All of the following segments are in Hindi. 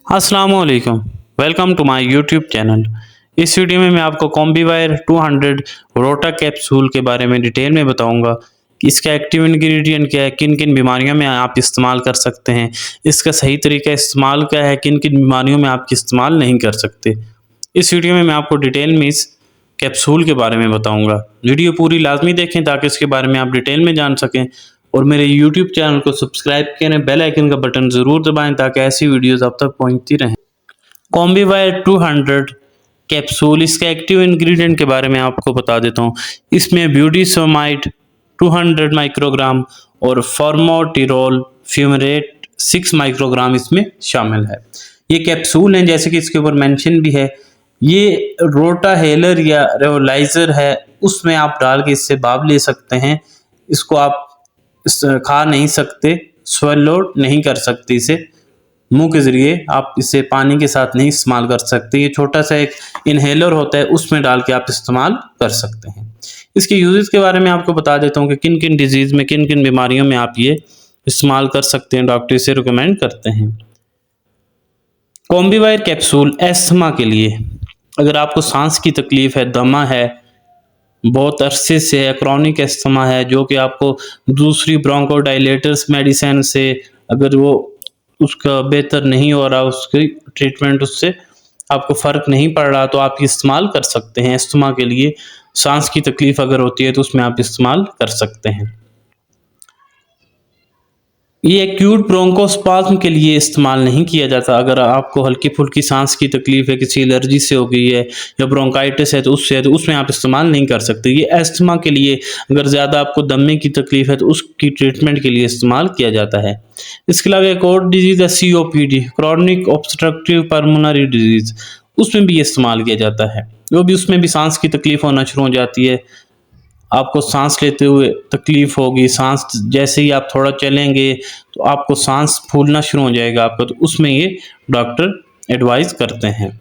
अस्सलामुअलैकुम, welcome to my YouTube channel. इस वीडियो में मैं आपको कॉम्बीवायर 200 रोटा कैप्सूल के बारे में डिटेल में बताऊंगा कि इसका एक्टिव इंग्रेडिएंट क्या है, किन किन बीमारियों में आप इस्तेमाल कर सकते हैं, इसका सही तरीका इस्तेमाल क्या है, किन किन बीमारियों में आप इस्तेमाल नहीं कर सकते। इस वीडियो में मैं आपको डिटेल में इस कैप्सूल के बारे में बताऊंगा। वीडियो पूरी लाजमी देखें ताकि इसके बारे में आप डिटेल में जान सकें और मेरे यूट्यूब चैनल को सब्सक्राइब करें, बेल आइकन का बटन ज़रूर दबाएं ताकि ऐसी वीडियोस आप तक पहुंचती रहें। कॉम्बीवायर 200 कैप्सूल, इसका एक्टिव इंग्रेडिएंट के बारे में आपको बता देता हूँ। इसमें ब्यूटीसोमाइड 200 माइक्रोग्राम और फॉर्मोटिरोल फ्यूमरेट 6 माइक्रोग्राम इसमें शामिल है। ये कैप्सूल हैं, जैसे कि इसके ऊपर मेंशन भी है, ये रोटाहेलर या रेवलाइजर है, उसमें आप डाल के इससे भाप ले सकते हैं। इसको आप खा नहीं सकते, स्वेलो नहीं कर सकते, इसे मुंह के जरिए आप इसे पानी के साथ नहीं इस्तेमाल कर सकते। ये छोटा सा एक इनहेलर होता है, उसमें डाल के आप इस्तेमाल कर सकते हैं। इसके यूजेस के बारे में आपको बता देता हूँ कि किन किन डिजीज़ में, किन किन बीमारियों में आप ये इस्तेमाल कर सकते हैं, डॉक्टर इसे रिकमेंड करते हैं। कॉम्बीवायर कैप्सूल एस्थमा के लिए, अगर आपको सांस की तकलीफ है, दमा है, बहुत अरसे से है, क्रॉनिक एस्थमा है, जो कि आपको दूसरी ब्रोंकोडायलेटर्स मेडिसिन से अगर वो उसका बेहतर नहीं हो रहा, उसकी ट्रीटमेंट उससे आपको फ़र्क नहीं पड़ रहा, तो आप इस्तेमाल कर सकते हैं। एस्थमा के लिए सांस की तकलीफ अगर होती है तो उसमें आप इस्तेमाल कर सकते हैं। ये एक्यूट ब्रोंकोस्पाज्म के लिए इस्तेमाल नहीं किया जाता। अगर आपको हल्की फुल्की सांस की तकलीफ है, किसी एलर्जी से हो गई है या ब्रोंकाइटिस है तो उसमें आप इस्तेमाल नहीं कर सकते। ये एस्थमा के लिए, अगर ज़्यादा आपको दमे की तकलीफ है तो उसकी ट्रीटमेंट के लिए इस्तेमाल किया जाता है। इसके अलावा एक और डिजीज़ है COPD, chronic obstructive pulmonary disease, उसमें भी इस्तेमाल किया जाता है। वो भी, उसमें भी सांस की तकलीफ होना शुरू हो जाती है, आपको सांस लेते हुए तकलीफ होगी, सांस जैसे ही आप थोड़ा चलेंगे तो आपको सांस फूलना शुरू हो जाएगा आपका, तो उसमें ये डॉक्टर एडवाइस करते हैं।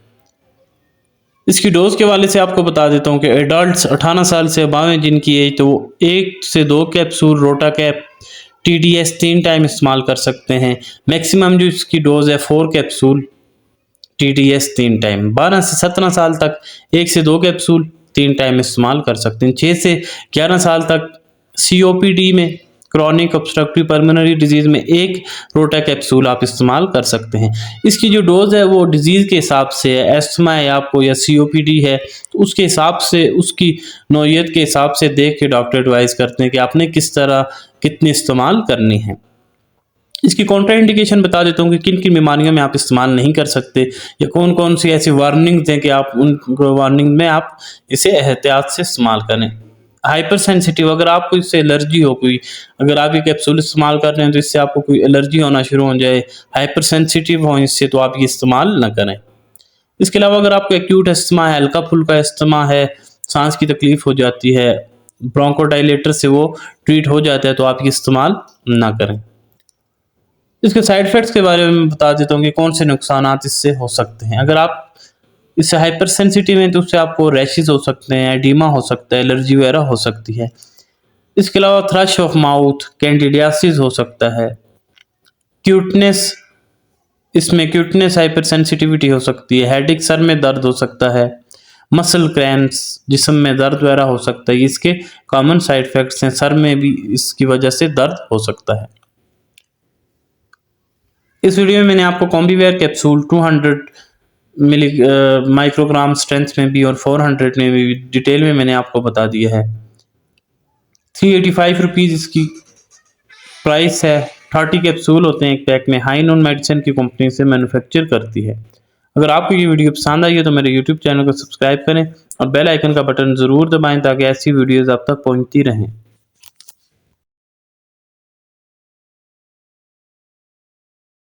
इसकी डोज के वाले से आपको बता देता हूँ कि एडल्ट्स 18 साल से अबव हैं जिनकी एज, तो वो 1 से 2 कैप्सूल रोटा कैप TDS 3 टाइम इस्तेमाल कर सकते हैं। मैक्सिमम जो इसकी डोज है 4 कैप्सूल TDS 3 टाइम। 12 से 17 साल तक 1 से 2 कैप्सूल 3 टाइम इस्तेमाल कर सकते हैं। 6 से 11 साल तक COPD में, क्रॉनिक ऑब्स्ट्रक्टिव पल्मोनरी डिजीज़ में 1 रोटा कैप्सूल आप इस्तेमाल कर सकते हैं। इसकी जो डोज़ है वो डिजीज़ के हिसाब से है, एस्थमा है आपको या COPD है तो उसके हिसाब से, उसकी नौइयत के हिसाब से देख के डॉक्टर एडवाइस करते हैं कि आपने किस तरह कितनी इस्तेमाल करनी है। इसकी कॉन्ट्रा इंडिकेशन बता देता हूँ कि किन किन बीमारियों में आप इस्तेमाल नहीं कर सकते या कौन कौन सी ऐसी वार्निंग्स हैं कि आप उन वार्निंग में आप इसे एहतियात से इस्तेमाल करें। हाइपर सेंसिटिव, अगर आपको इससे एलर्जी हो कोई, अगर आप ये कैप्सूल इस्तेमाल कर रहे हैं तो इससे आपको कोई एलर्जी होना शुरू हो जाए, हाइपर सेंसिटिव हो इससे, तो आप ये इस्तेमाल न करें। इसके अलावा अगर आपको एक्यूट अस्थमा है, हल्का फुल्का अस्थमा है, सांस की तकलीफ हो जाती है, ब्रोंकोडायलेटर से वो ट्रीट हो जाता है, तो आप ये इस्तेमाल ना करें। इसके साइड इफेक्ट्स के बारे में बता देता हूँ कि कौन से नुकसानात इससे हो सकते हैं। अगर आप इससे हाइपर सेंसिटिव हैं तो उससे आपको रैशेस हो सकते हैं, एडिमा हो सकता है, एलर्जी वगैरह हो सकती है। इसके अलावा थ्रश ऑफ माउथ, कैंडिडियासिस हो सकता है, क्यूटनेस, इसमें क्यूटनेस हाइपर सेंसिटिविटी हो सकती है, हेडेक, सर में दर्द हो सकता है, मसल क्रैम्प्स, जिस्म में दर्द वगैरह हो सकता है। इसके कॉमन साइड इफेक्ट्स हैं, सर में भी इसकी वजह से दर्द हो सकता है। इस वीडियो में मैंने आपको कॉम्बीवेयर कैप्सूल 200 माइक्रोग्राम स्ट्रेंथ में भी और 400 में भी डिटेल में मैंने आपको बता दिया है। 385 रुपीज़ इसकी प्राइस है। 30 कैप्सूल होते हैं एक पैक में। हाई नॉन मेडिसिन की कंपनी से मैन्युफैक्चर करती है। अगर आपको ये वीडियो पसंद आई है तो मेरे यूट्यूब चैनल को सब्सक्राइब करें और बेल आइकन का बटन ज़रूर दबाएं ताकि ऐसी वीडियोज़ आप तक पहुँचती रहें।